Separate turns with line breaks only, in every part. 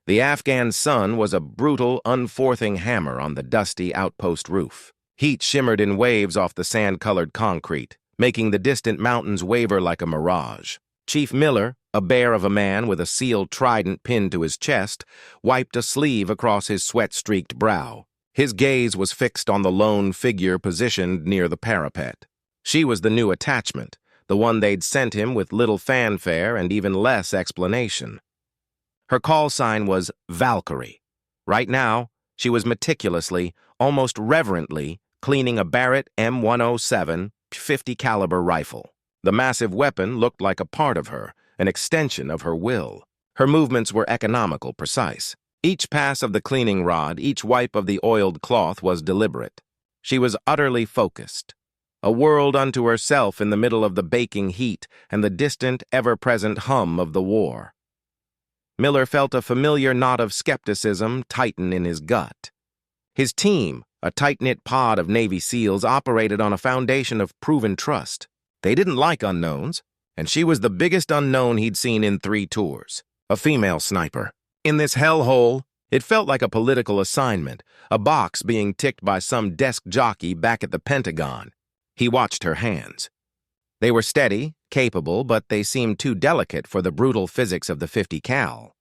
The Afghan sun was a brutal, unforthing hammer on the dusty outpost roof. Heat shimmered in waves off the sand-colored concrete, making the distant mountains waver like a mirage. Chief Miller, a bear of a man with a sealed trident pinned to his chest, wiped a sleeve across his sweat-streaked brow. His gaze was fixed on the lone figure positioned near the parapet. She was the new attachment, the one they'd sent him with little fanfare and even less explanation. Her call sign was Valkyrie. Right now, she was meticulously, almost reverently, cleaning a Barrett M107 .50 caliber rifle. The massive weapon looked like a part of her, an extension of her will. Her movements were economical, precise. Each pass of the cleaning rod, each wipe of the oiled cloth was deliberate. She was utterly focused. A world unto herself in the middle of the baking heat and the distant, ever-present hum of the war. Miller felt a familiar knot of skepticism tighten in his gut. His team, a tight-knit pod of Navy SEALs, operated on a foundation of proven trust. They didn't like unknowns, and she was the biggest unknown he'd seen in 3 tours. A female sniper. In this hellhole, it felt like a political assignment, a box being ticked by some desk jockey back at the Pentagon. He watched her hands. They were steady, capable, but they seemed too delicate for the brutal physics of the .50 cal.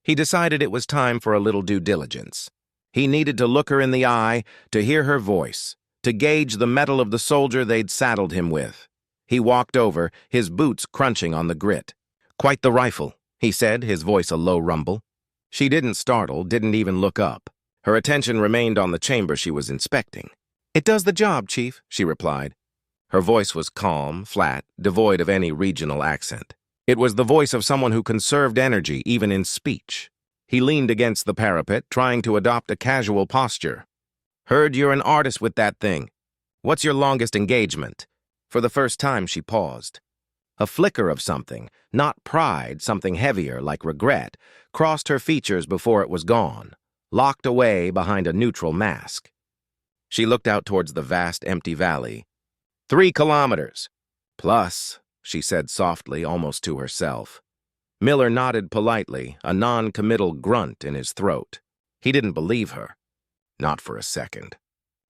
He decided it was time for a little due diligence. He needed to look her in the eye, to hear her voice, to gauge the mettle of the soldier they'd saddled him with. He walked over, his boots crunching on the grit. "Quite the rifle," he said, his voice a low rumble. She didn't startle, didn't even look up. Her attention remained on the chamber she was inspecting. "It does the job, Chief," she replied. Her voice was calm, flat, devoid of any regional accent. It was the voice of someone who conserved energy even in speech. He leaned against the parapet, trying to adopt a casual posture. "Heard you're an artist with that thing. What's your longest engagement?" For the first time, she paused. A flicker of something, not pride, something heavier, like regret, crossed her features before it was gone, locked away behind a neutral mask. She looked out towards the vast, empty valley. 3 kilometers. Plus, she said softly, almost to herself. Miller nodded politely, a non-committal grunt in his throat. He didn't believe her. Not for a second.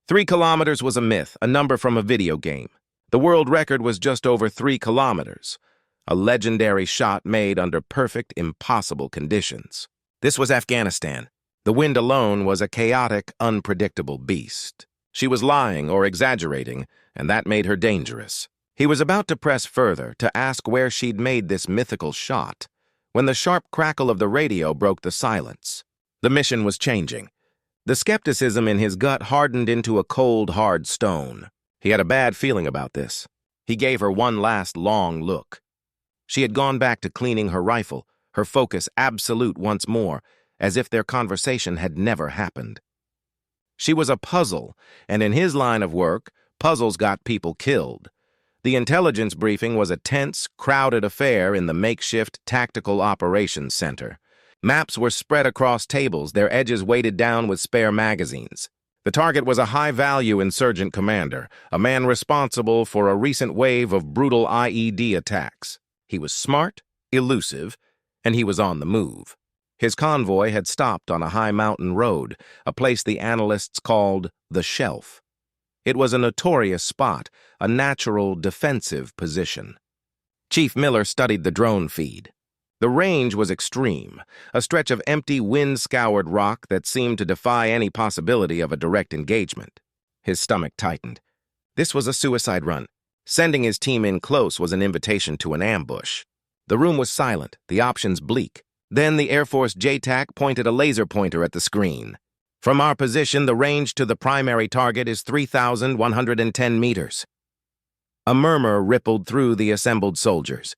3 kilometers was a myth, a number from a video game. The world record was just over 3 kilometers, a legendary shot made under perfect, impossible conditions. This was Afghanistan. The wind alone was a chaotic, unpredictable beast. She was lying or exaggerating, and that made her dangerous. He was about to press further, to ask where she'd made this mythical shot, when the sharp crackle of the radio broke the silence. The mission was changing. The skepticism in his gut hardened into a cold, hard stone. He had a bad feeling about this. He gave her one last long look. She had gone back to cleaning her rifle, her focus absolute once more, as if their conversation had never happened. She was a puzzle, and in his line of work, puzzles got people killed. The intelligence briefing was a tense, crowded affair in the makeshift Tactical Operations Center. Maps were spread across tables, their edges weighted down with spare magazines. The target was a high-value insurgent commander, a man responsible for a recent wave of brutal IED attacks. He was smart, elusive, and he was on the move. His convoy had stopped on a high mountain road, a place the analysts called the Shelf. It was a notorious spot, a natural defensive position. Chief Miller studied the drone feed. The range was extreme, a stretch of empty, wind-scoured rock that seemed to defy any possibility of a direct engagement. His stomach tightened. This was a suicide run. Sending his team in close was an invitation to an ambush. The room was silent, the options bleak. Then the Air Force JTAC pointed a laser pointer at the screen. "From our position, the range to the primary target is 3,110 meters. A murmur rippled through the assembled soldiers.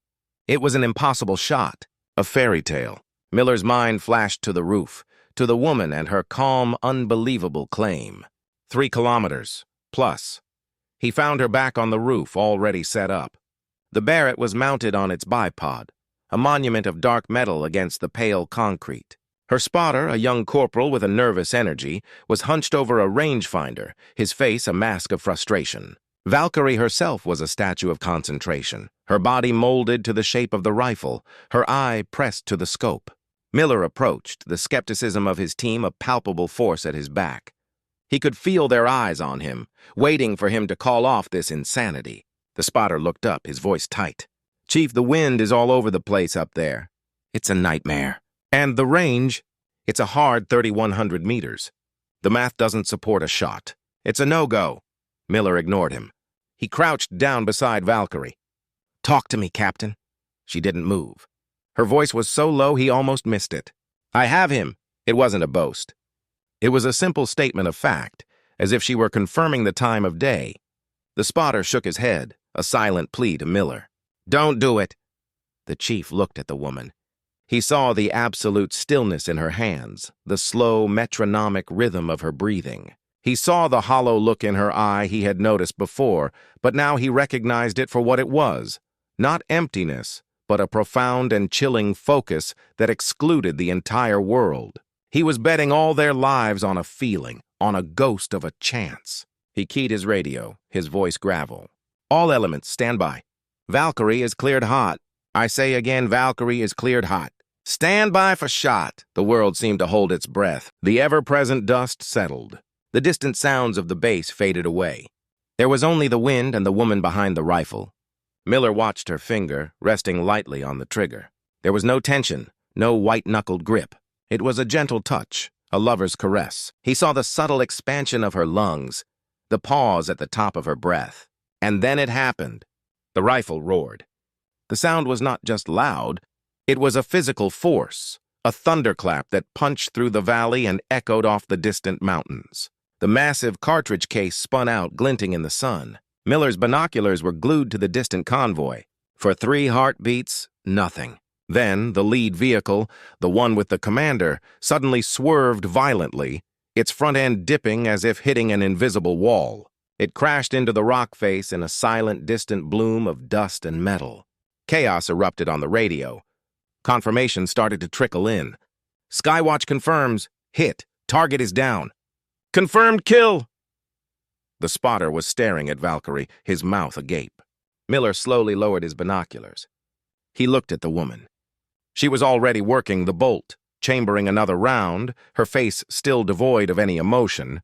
It was an impossible shot, a fairy tale. Miller's mind flashed to the roof, to the woman and her calm, unbelievable claim. 3 kilometers, plus. He found her back on the roof, already set up. The Barrett was mounted on its bipod, a monument of dark metal against the pale concrete. Her spotter, a young corporal with a nervous energy, was hunched over a rangefinder, his face a mask of frustration. Valkyrie herself was a statue of concentration, her body molded to the shape of the rifle, her eye pressed to the scope. Miller approached, the skepticism of his team a palpable force at his back. He could feel their eyes on him, waiting for him to call off this insanity. The spotter looked up, his voice tight. "Chief, the wind is all over the place up there. It's a nightmare. And the range, it's a hard 3,100 meters. The math doesn't support a shot. It's a no-go." Miller ignored him. He crouched down beside Valkyrie. "Talk to me, Captain." She didn't move. Her voice was so low he almost missed it. "I have him." It wasn't a boast. It was a simple statement of fact, as if she were confirming the time of day. The spotter shook his head, a silent plea to Miller. "Don't do it." The chief looked at the woman. He saw the absolute stillness in her hands, the slow, metronomic rhythm of her breathing. He saw the hollow look in her eye he had noticed before, but now he recognized it for what it was. Not emptiness, but a profound and chilling focus that excluded the entire world. He was betting all their lives on a feeling, on a ghost of a chance. He keyed his radio, his voice gravel. "All elements, stand by. Valkyrie is cleared hot. I say again, Valkyrie is cleared hot. Stand by for shot." The world seemed to hold its breath. The ever-present dust settled. The distant sounds of the base faded away. There was only the wind and the woman behind the rifle. Miller watched her finger, resting lightly on the trigger. There was no tension, no white-knuckled grip. It was a gentle touch, a lover's caress. He saw the subtle expansion of her lungs, the pause at the top of her breath. And then it happened. The rifle roared. The sound was not just loud, it was a physical force, a thunderclap that punched through the valley and echoed off the distant mountains. The massive cartridge case spun out, glinting in the sun. Miller's binoculars were glued to the distant convoy. For 3 heartbeats, nothing. Then, the lead vehicle, the one with the commander, suddenly swerved violently, its front end dipping as if hitting an invisible wall. It crashed into the rock face in a silent, distant bloom of dust and metal. Chaos erupted on the radio. Confirmation started to trickle in. "Skywatch confirms. Hit. Target is down. Confirmed kill." The spotter was staring at Valkyrie, his mouth agape. Miller slowly lowered his binoculars. He looked at the woman. She was already working the bolt, chambering another round, her face still devoid of any emotion.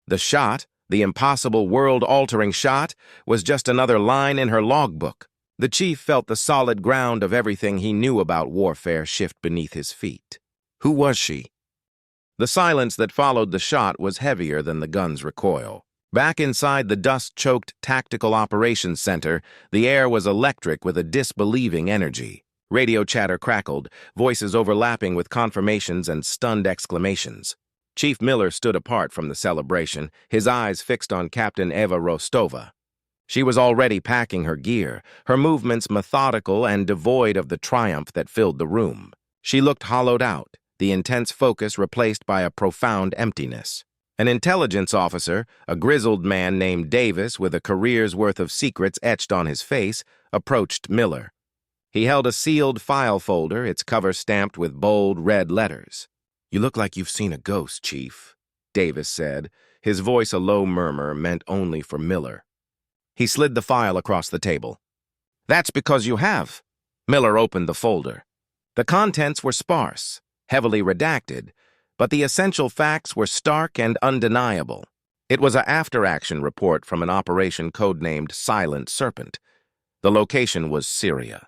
The shot, the impossible world-altering shot, was just another line in her logbook. The chief felt the solid ground of everything he knew about warfare shift beneath his feet. Who was she? The silence that followed the shot was heavier than the gun's recoil. Back inside the dust-choked Tactical Operations Center, the air was electric with a disbelieving energy. Radio chatter crackled, voices overlapping with confirmations and stunned exclamations. Chief Miller stood apart from the celebration, his eyes fixed on Captain Eva Rostova. She was already packing her gear, her movements methodical and devoid of the triumph that filled the room. She looked hollowed out, the intense focus replaced by a profound emptiness. An intelligence officer, a grizzled man named Davis with a career's worth of secrets etched on his face, approached Miller. He held a sealed file folder, its cover stamped with bold red letters. "You look like you've seen a ghost, Chief," Davis said, his voice a low murmur meant only for Miller. He slid the file across the table. "That's because you have." Miller opened the folder. The contents were sparse, heavily redacted, but the essential facts were stark and undeniable. It was an after-action report from an operation codenamed Silent Serpent. The location was Syria.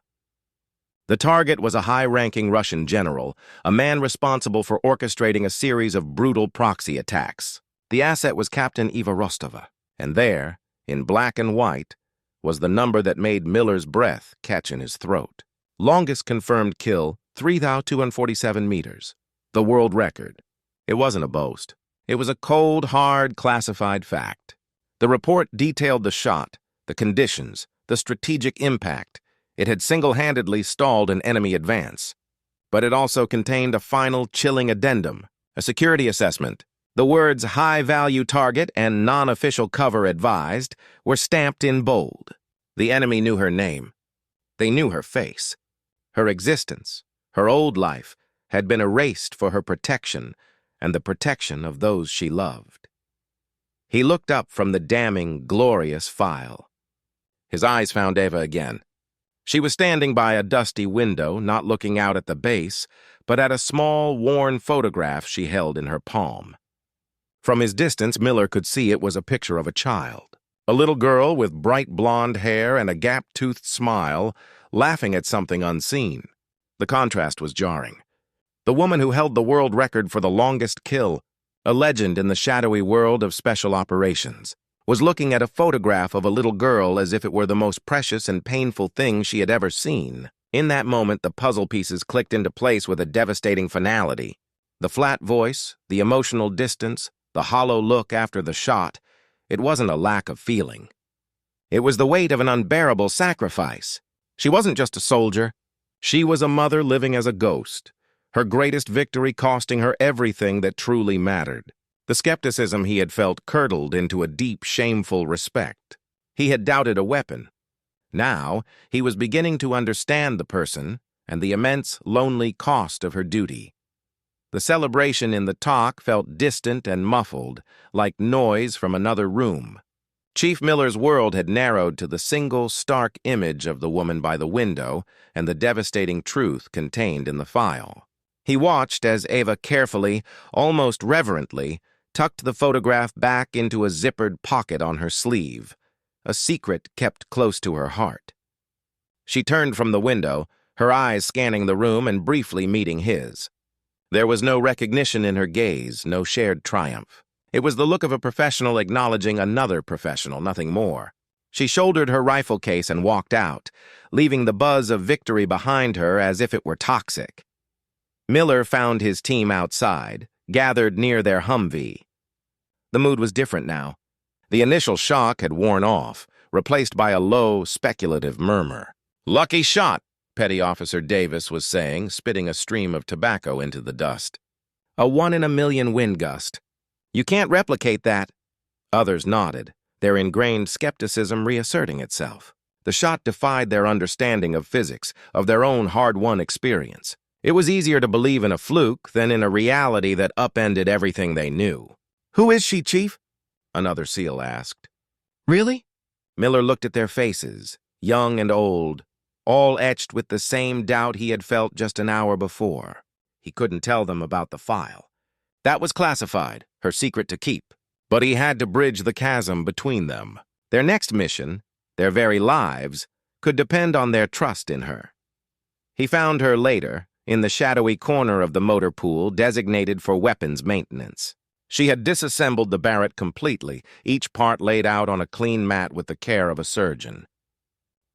The target was a high-ranking Russian general, a man responsible for orchestrating a series of brutal proxy attacks. The asset was Captain Eva Rostova, and there, in black and white, was the number that made Miller's breath catch in his throat. Longest confirmed kill, 3,247 meters. The world record. It wasn't a boast. It was a cold, hard, classified fact. The report detailed the shot, the conditions, the strategic impact. It had single-handedly stalled an enemy advance. But it also contained a final chilling addendum, a security assessment. The words high-value target and non-official cover advised were stamped in bold. The enemy knew her name. They knew her face. Her existence, her old life, had been erased for her protection and the protection of those she loved. He looked up from the damning, glorious file. His eyes found Eva again. She was standing by a dusty window, not looking out at the base, but at a small, worn photograph she held in her palm. From his distance, Miller could see it was a picture of a child. A little girl with bright blonde hair and a gap-toothed smile, laughing at something unseen. The contrast was jarring. The woman who held the world record for the longest kill, a legend in the shadowy world of special operations, was looking at a photograph of a little girl as if it were the most precious and painful thing she had ever seen. In that moment, the puzzle pieces clicked into place with a devastating finality. The flat voice, the emotional distance, the hollow look after the shot, it wasn't a lack of feeling. It was the weight of an unbearable sacrifice. She wasn't just a soldier. She was a mother living as a ghost, her greatest victory costing her everything that truly mattered. The skepticism he had felt curdled into a deep, shameful respect. He had doubted a weapon. Now, he was beginning to understand the person and the immense, lonely cost of her duty. The celebration in the talk felt distant and muffled, like noise from another room. Chief Miller's world had narrowed to the single, stark image of the woman by the window and the devastating truth contained in the file. He watched as Ava carefully, almost reverently, tucked the photograph back into a zippered pocket on her sleeve, a secret kept close to her heart. She turned from the window, her eyes scanning the room and briefly meeting his. There was no recognition in her gaze, no shared triumph. It was the look of a professional acknowledging another professional, nothing more. She shouldered her rifle case and walked out, leaving the buzz of victory behind her as if it were toxic. Miller found his team outside, gathered near their Humvee. The mood was different now. The initial shock had worn off, replaced by a low, speculative murmur. "Lucky shot," Petty Officer Davis was saying, spitting a stream of tobacco into the dust. "A 1-in-a-million wind gust. You can't replicate that." Others nodded, their ingrained skepticism reasserting itself. The shot defied their understanding of physics, of their own hard-won experience. It was easier to believe in a fluke than in a reality that upended everything they knew. "Who is she, Chief?" another SEAL asked. "Really?" Miller looked at their faces, young and old, all etched with the same doubt he had felt just an hour before. He couldn't tell them about the file. That was classified, her secret to keep. But he had to bridge the chasm between them. Their next mission, their very lives, could depend on their trust in her. He found her later, in the shadowy corner of the motor pool designated for weapons maintenance. She had disassembled the Barrett completely, each part laid out on a clean mat with the care of a surgeon.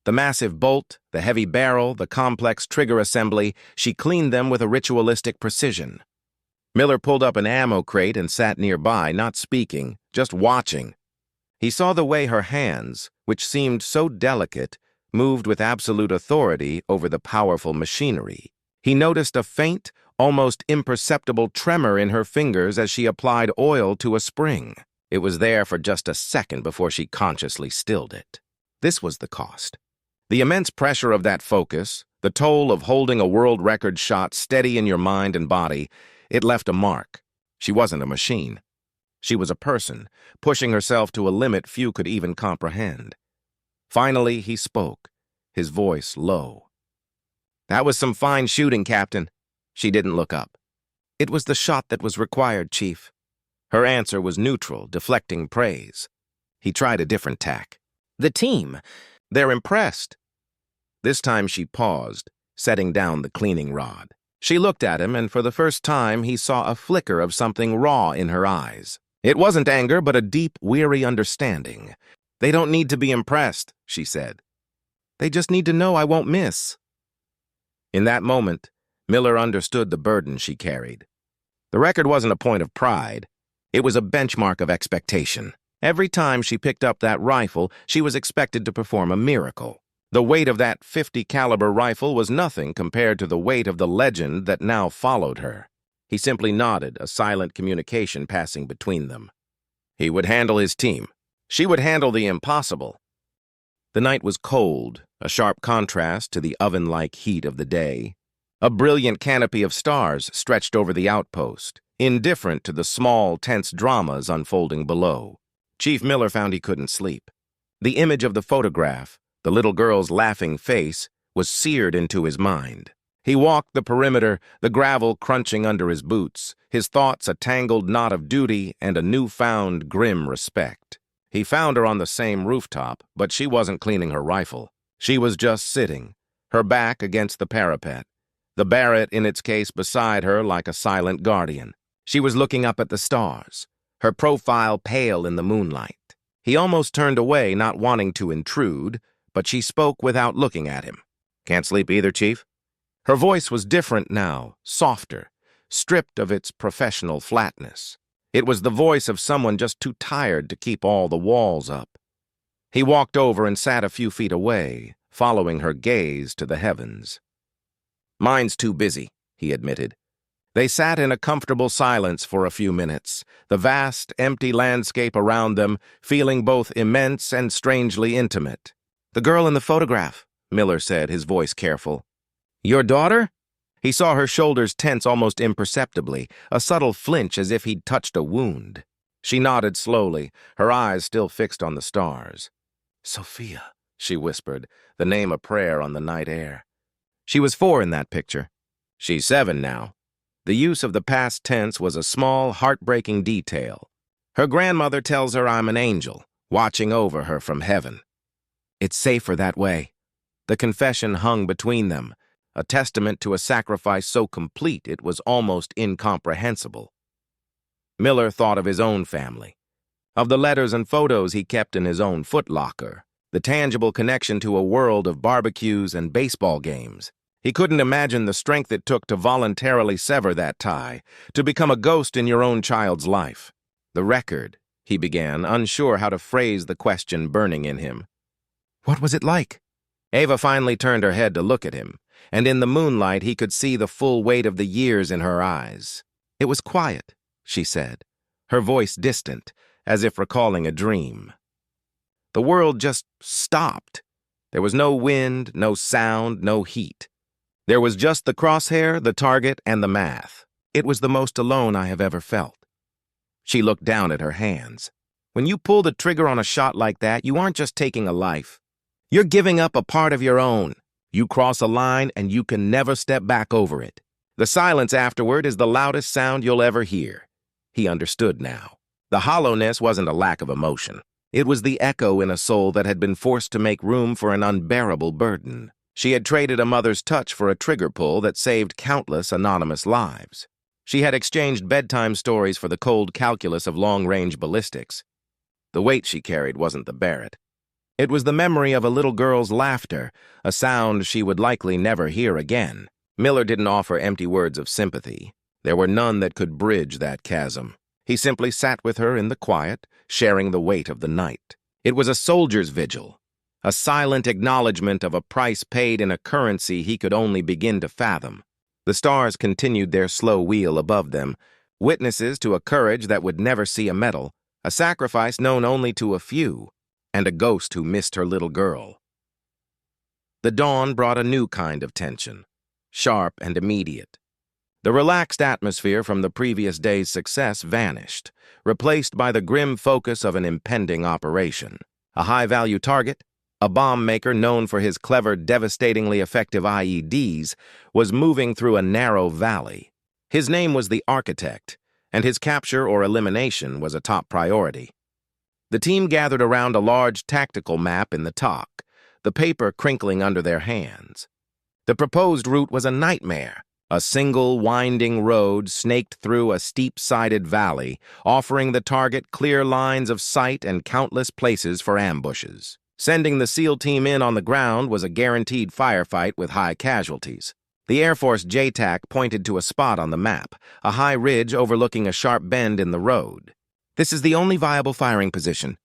The massive bolt, the heavy barrel, the complex trigger assembly, she cleaned them with a ritualistic precision. Miller pulled up an ammo crate and sat nearby, not speaking, just watching. He saw the way her hands, which seemed so delicate, moved with absolute authority over the powerful machinery. He noticed a faint, almost imperceptible tremor in her fingers as she applied oil to a spring. It was there for just a second before she consciously stilled it. This was the cost. The immense pressure of that focus, the toll of holding a world record shot steady in your mind and body, it left a mark. She wasn't a machine. She was a person, pushing herself to a limit few could even comprehend. Finally, he spoke, his voice low. "That was some fine shooting, Captain." She didn't look up. "It was the shot that was required, Chief." Her answer was neutral, deflecting praise. He tried a different tack. "The team, they're impressed." This time she paused, setting down the cleaning rod. She looked at him, and for the first time he saw a flicker of something raw in her eyes. It wasn't anger, but a deep, weary understanding. "They don't need to be impressed," she said. "They just need to know I won't miss." In that moment, Miller understood the burden she carried. The record wasn't a point of pride. It was a benchmark of expectation. Every time she picked up that rifle, she was expected to perform a miracle. The weight of that .50 caliber rifle was nothing compared to the weight of the legend that now followed her. He simply nodded, a silent communication passing between them. He would handle his team. She would handle the impossible. The night was cold, a sharp contrast to the oven-like heat of the day. A brilliant canopy of stars stretched over the outpost, indifferent to the small, tense dramas unfolding below. Chief Miller found he couldn't sleep. The image of the photograph, the little girl's laughing face, was seared into his mind. He walked the perimeter, the gravel crunching under his boots, his thoughts a tangled knot of duty and a newfound grim respect. He found her on the same rooftop, but she wasn't cleaning her rifle. She was just sitting, her back against the parapet, the Barrett in its case beside her like a silent guardian. She was looking up at the stars, her profile pale in the moonlight. He almost turned away, not wanting to intrude, but she spoke without looking at him. "Can't sleep either, Chief?" Her voice was different now, softer, stripped of its professional flatness. It was the voice of someone just too tired to keep all the walls up. He walked over and sat a few feet away, following her gaze to the heavens. "Mine's too busy," he admitted. They sat in a comfortable silence for a few minutes, the vast, empty landscape around them feeling both immense and strangely intimate. "The girl in the photograph," Miller said, his voice careful. "Your daughter?" He saw her shoulders tense almost imperceptibly, a subtle flinch as if he'd touched a wound. She nodded slowly, her eyes still fixed on the stars. "Sophia," she whispered, the name a prayer on the night air. She was 4 in that picture. She's 7 now. The use of the past tense was a small, heartbreaking detail. Her grandmother tells her I'm an angel, watching over her from heaven. It's safer that way. The confession hung between them, a testament to a sacrifice so complete it was almost incomprehensible. Miller thought of his own family, of the letters and photos he kept in his own footlocker, the tangible connection to a world of barbecues and baseball games. He couldn't imagine the strength it took to voluntarily sever that tie, to become a ghost in your own child's life. "The record," he began, unsure how to phrase the question burning in him. "What was it like?" Ava finally turned her head to look at him, and in the moonlight he could see the full weight of the years in her eyes. "It was quiet," she said, her voice distant, as if recalling a dream. The world just stopped. There was no wind, no sound, no heat. There was just the crosshair, the target, and the math. It was the most alone I have ever felt. She looked down at her hands. When you pull the trigger on a shot like that, you aren't just taking a life. You're giving up a part of your own. You cross a line and you can never step back over it. The silence afterward is the loudest sound you'll ever hear. He understood now. The hollowness wasn't a lack of emotion. It was the echo in a soul that had been forced to make room for an unbearable burden. She had traded a mother's touch for a trigger pull that saved countless anonymous lives. She had exchanged bedtime stories for the cold calculus of long-range ballistics. The weight she carried wasn't the Barrett. It was the memory of a little girl's laughter, a sound she would likely never hear again. Miller didn't offer empty words of sympathy. There were none that could bridge that chasm. He simply sat with her in the quiet, sharing the weight of the night. It was a soldier's vigil, a silent acknowledgement of a price paid in a currency he could only begin to fathom. The stars continued their slow wheel above them, witnesses to a courage that would never see a medal, a sacrifice known only to a few, and a ghost who missed her little girl. The dawn brought a new kind of tension, sharp and immediate. The relaxed atmosphere from the previous day's success vanished, replaced by the grim focus of an impending operation. A high-value target, a bomb maker known for his clever, devastatingly effective IEDs, was moving through a narrow valley. His name was the Architect, and his capture or elimination was a top priority. The team gathered around a large tactical map in the talk, the paper crinkling under their hands. The proposed route was a nightmare, a single winding road snaked through a steep-sided valley, offering the target clear lines of sight and countless places for ambushes. Sending the SEAL team in on the ground was a guaranteed firefight with high casualties. The Air Force JTAC pointed to a spot on the map, a high ridge overlooking a sharp bend in the road. This is the only viable firing position.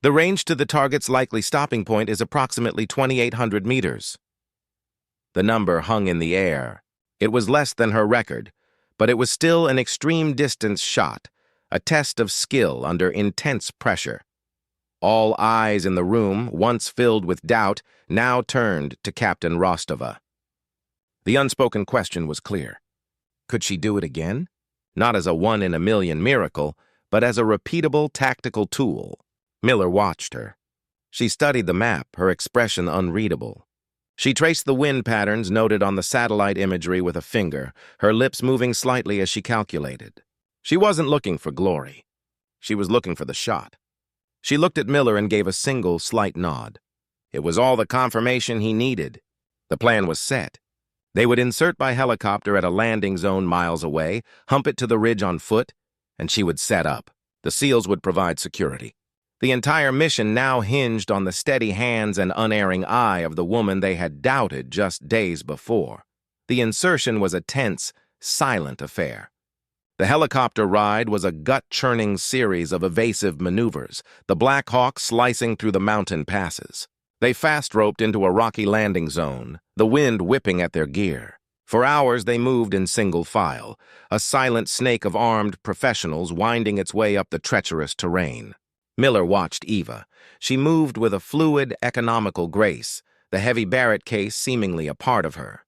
The range to the target's likely stopping point is approximately 2,800 meters. The number hung in the air. It was less than her record, but it was still an extreme distance shot, a test of skill under intense pressure. All eyes in the room, once filled with doubt, now turned to Captain Rostova. The unspoken question was clear. Could she do it again? Not as a one-in-a-million miracle, but as a repeatable tactical tool. Miller watched her. She studied the map, her expression unreadable. She traced the wind patterns noted on the satellite imagery with a finger, her lips moving slightly as she calculated. She wasn't looking for glory. She was looking for the shot. She looked at Miller and gave a single, slight nod. It was all the confirmation he needed. The plan was set. They would insert by helicopter at a landing zone miles away, hump it to the ridge on foot, and she would set up. The SEALs would provide security. The entire mission now hinged on the steady hands and unerring eye of the woman they had doubted just days before. The insertion was a tense, silent affair. The helicopter ride was a gut-churning series of evasive maneuvers, the Black Hawk slicing through the mountain passes. They fast-roped into a rocky landing zone, the wind whipping at their gear. For hours they moved in single file, a silent snake of armed professionals winding its way up the treacherous terrain. Miller watched Eva. She moved with a fluid, economical grace, the heavy Barrett case seemingly a part of her.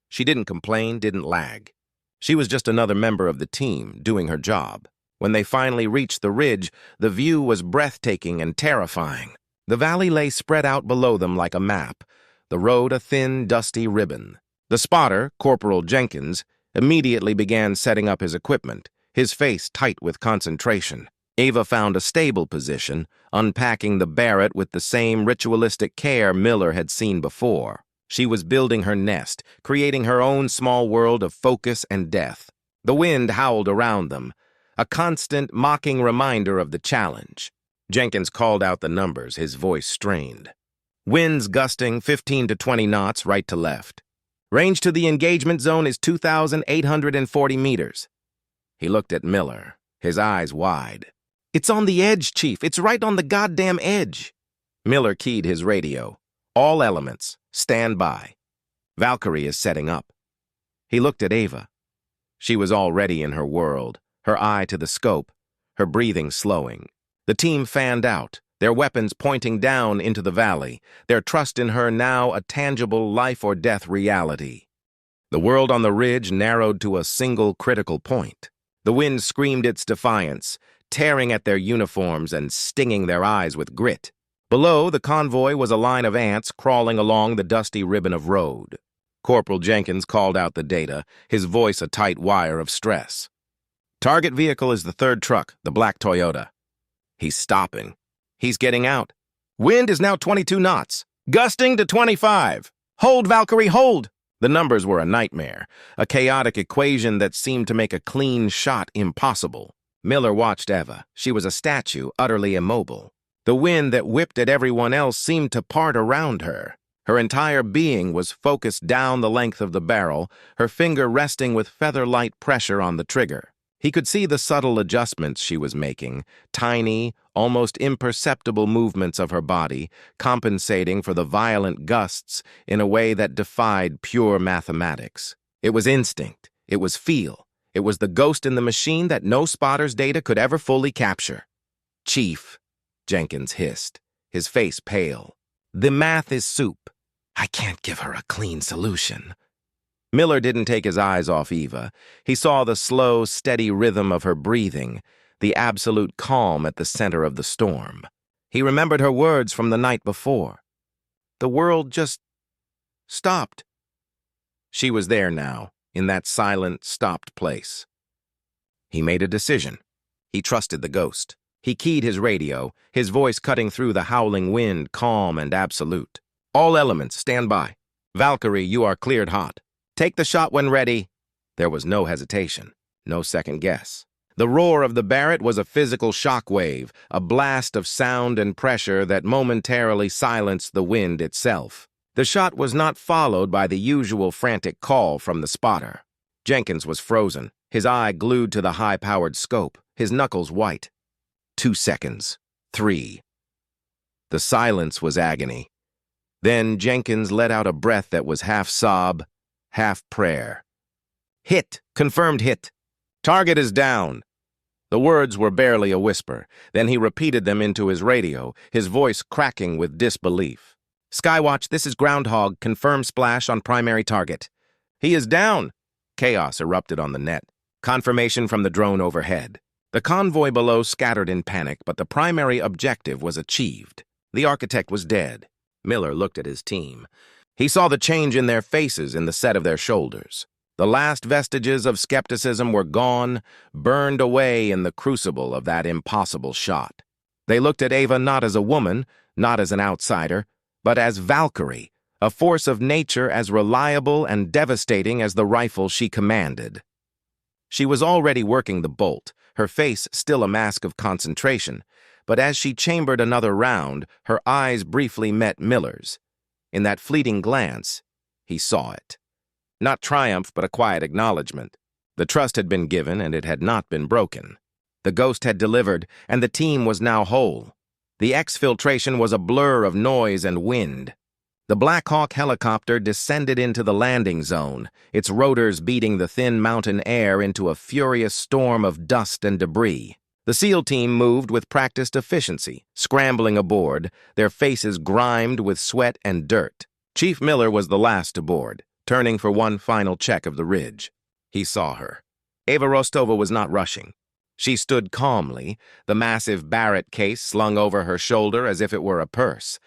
She didn't complain, didn't lag. She was just another member of the team, doing her job. When they finally reached the ridge, the view was breathtaking and terrifying. The valley lay spread out below them like a map, the road a thin, dusty ribbon. The spotter, Corporal Jenkins, immediately began setting up his equipment, his face tight with concentration. Eva found a stable position, unpacking the Barrett with the same ritualistic care Miller had seen before. She was building her nest, creating her own small world of focus and death. The wind howled around them, a constant, mocking reminder of the challenge. Jenkins called out the numbers, his voice strained. Winds gusting 15 to 20 knots right to left. Range to the engagement zone is 2,840 meters. He looked at Miller, his eyes wide. It's on the edge, Chief. It's right on the goddamn edge. Miller keyed his radio. All elements, stand by. Valkyrie is setting up. He looked at Eva. She was already in her world, her eye to the scope, her breathing slowing. The team fanned out, their weapons pointing down into the valley, their trust in her now a tangible life-or-death reality. The world on the ridge narrowed to a single critical point. The wind screamed its defiance, tearing at their uniforms and stinging their eyes with grit. Below, the convoy was a line of ants crawling along the dusty ribbon of road. Corporal Jenkins called out the data, his voice a tight wire of stress. Target vehicle is the third truck, the black Toyota. He's stopping. He's getting out. Wind is now 22 knots. Gusting to 25. Hold, Valkyrie, hold! The numbers were a nightmare, a chaotic equation that seemed to make a clean shot impossible. Miller watched Eva. She was a statue, utterly immobile. The wind that whipped at everyone else seemed to part around her. Her entire being was focused down the length of the barrel, her finger resting with feather-light pressure on the trigger. He could see the subtle adjustments she was making, tiny, almost imperceptible movements of her body, compensating for the violent gusts in a way that defied pure mathematics. It was instinct. It was feel. It was the ghost in the machine that no spotter's data could ever fully capture. Chief, Jenkins hissed, his face pale. The math is soup. I can't give her a clean solution. Miller didn't take his eyes off Eva. He saw the slow, steady rhythm of her breathing, the absolute calm at the center of the storm. He remembered her words from the night before. The world just stopped. She was there now, in that silent, stopped place. He made a decision. He trusted the ghost. He keyed his radio, his voice cutting through the howling wind, calm and absolute. All elements, stand by. Valkyrie, you are cleared hot. Take the shot when ready. There was no hesitation, no second guess. The roar of the Barrett was a physical shock wave, a blast of sound and pressure that momentarily silenced the wind itself. The shot was not followed by the usual frantic call from the spotter. Jenkins was frozen, his eye glued to the high-powered scope, his knuckles white. 2 seconds. 3. The silence was agony. Then Jenkins let out a breath that was half sob, half prayer. Hit. Confirmed hit. Target is down. The words were barely a whisper. Then he repeated them into his radio, his voice cracking with disbelief. Skywatch, this is Groundhog. Confirm splash on primary target. He is down. Chaos erupted on the net. Confirmation from the drone overhead. The convoy below scattered in panic, but the primary objective was achieved. The architect was dead. Miller looked at his team. He saw the change in their faces, in the set of their shoulders. The last vestiges of skepticism were gone, burned away in the crucible of that impossible shot. They looked at Ava not as a woman, not as an outsider, but as Valkyrie, a force of nature as reliable and devastating as the rifle she commanded. She was already working the bolt, her face still a mask of concentration, but as she chambered another round, her eyes briefly met Miller's. In that fleeting glance, he saw it. Not triumph, but a quiet acknowledgement. The trust had been given, and it had not been broken. The ghost had delivered, and the team was now whole. The exfiltration was a blur of noise and wind. The Black Hawk helicopter descended into the landing zone, its rotors beating the thin mountain air into a furious storm of dust and debris. The SEAL team moved with practiced efficiency, scrambling aboard, their faces grimed with sweat and dirt. Chief Miller was the last aboard, turning for one final check of the ridge. He saw her. Ava Rostova was not rushing. She stood calmly, the massive Barrett case slung over her shoulder as if it were a purse.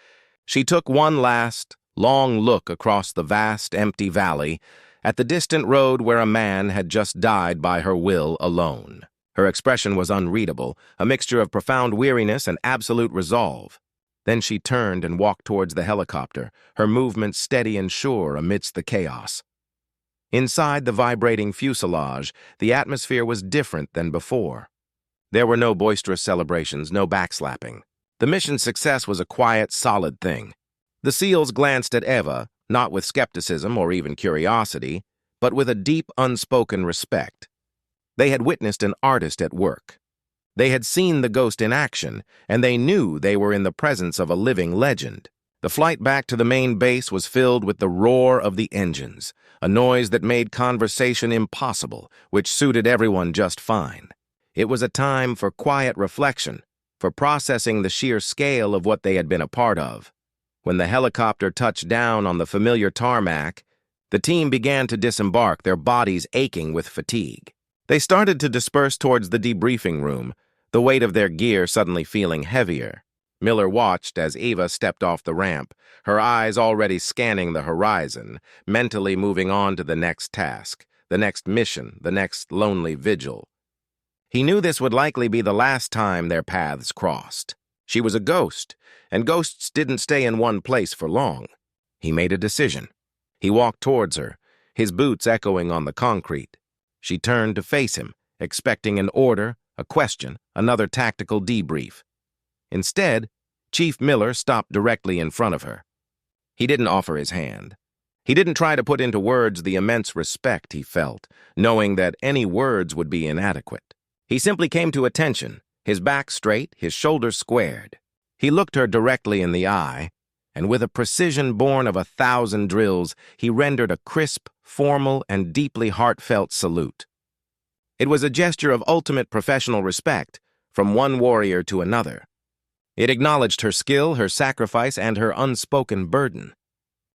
She took one last, long look across the vast, empty valley, at the distant road where a man had just died by her will alone. Her expression was unreadable, a mixture of profound weariness and absolute resolve. Then she turned and walked towards the helicopter, her movements steady and sure amidst the chaos. Inside the vibrating fuselage, the atmosphere was different than before. There were no boisterous celebrations, no backslapping. The mission's success was a quiet, solid thing. The SEALs glanced at Eva, not with skepticism or even curiosity, but with a deep, unspoken respect. They had witnessed an artist at work. They had seen the ghost in action, and they knew they were in the presence of a living legend. The flight back to the main base was filled with the roar of the engines, a noise that made conversation impossible, which suited everyone just fine. It was a time for quiet reflection, for processing the sheer scale of what they had been a part of. When the helicopter touched down on the familiar tarmac, the team began to disembark, their bodies aching with fatigue. They started to disperse towards the debriefing room, the weight of their gear suddenly feeling heavier. Miller watched as Eva stepped off the ramp, her eyes already scanning the horizon, mentally moving on to the next task, the next mission, the next lonely vigil. He knew this would likely be the last time their paths crossed. She was a ghost, and ghosts didn't stay in one place for long. He made a decision. He walked towards her, his boots echoing on the concrete. She turned to face him, expecting an order, a question, another tactical debrief. Instead, Chief Miller stopped directly in front of her. He didn't offer his hand. He didn't try to put into words the immense respect he felt, knowing that any words would be inadequate. He simply came to attention, his back straight, his shoulders squared. He looked her directly in the eye, and with a precision born of 1,000 drills, he rendered a crisp, formal, and deeply heartfelt salute. It was a gesture of ultimate professional respect, from one warrior to another. It acknowledged her skill, her sacrifice, and her unspoken burden.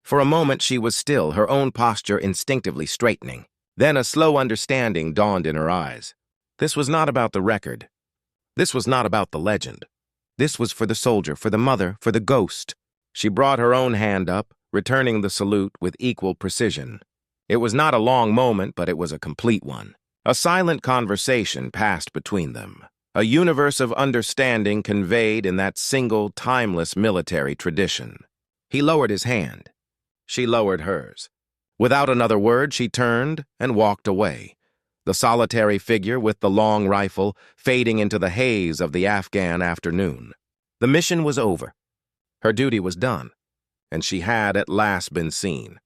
For a moment she was still, her own posture instinctively straightening. Then a slow understanding dawned in her eyes. This was not about the record. This was not about the legend. This was for the soldier, for the mother, for the ghost. She brought her own hand up, returning the salute with equal precision. It was not a long moment, but it was a complete one. A silent conversation passed between them. A universe of understanding conveyed in that single, timeless military tradition. He lowered his hand. She lowered hers. Without another word, she turned and walked away, the solitary figure with the long rifle fading into the haze of the Afghan afternoon. The mission was over. Her duty was done, and she had at last been seen.